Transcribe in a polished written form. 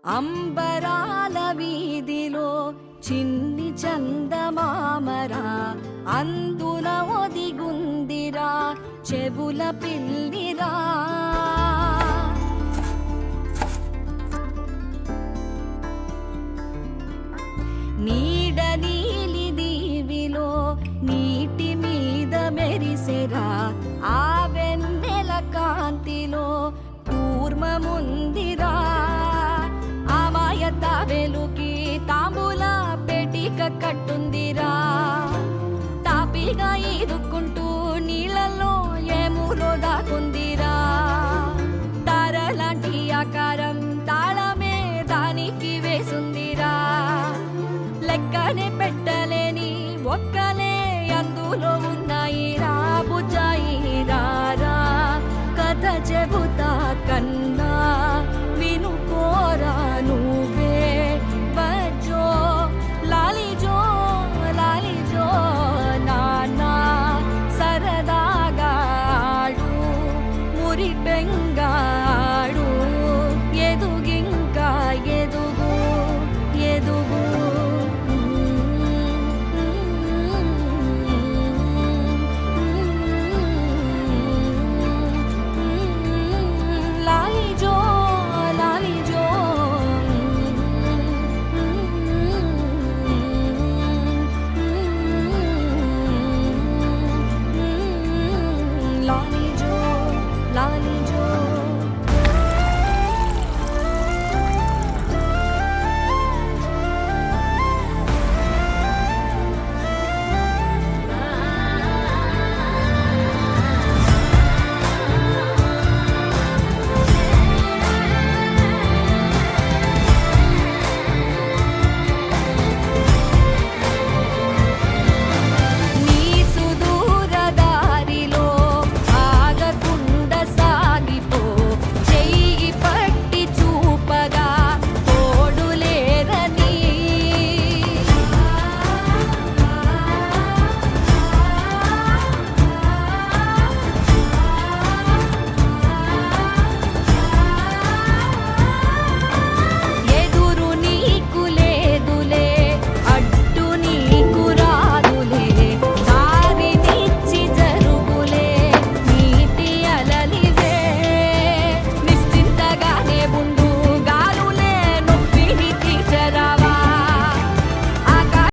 అంబరాల వీధిలో చిన్ని చందమామరా అందున ఒదిగుందిరా చెవుల పిల్లిరా. నీడ నీలి దీవిలో నీటి మీద మెరిసెరా ఆ వెన్నెల కాంతిలో కూర్మముందిరా. అమాయత వెలుకి తాంబూల పెటిక కట్టుందిరా. తాపిగా ఈదుకుంటూ నీళ్ళల్లో ఏములో దాకుందిరా. తారలాంటి ఆకారం తాళమే దానికి వేసుందిరా. లెక్కనే పెట్టలేని ఒక్కలే అందులో ఉన్నాయిరా. బుజ్జాయిరా కథ చెబుతా కన్నా వినుకోరా నువ్వే. బజ్జో లాలిజో లాలిజో నానా సరదాగా ఆడు మురి బెంగాడు. ఎదుగింకా ఎదుగు ఎదుగు లాలిజో లాలిజో లాలి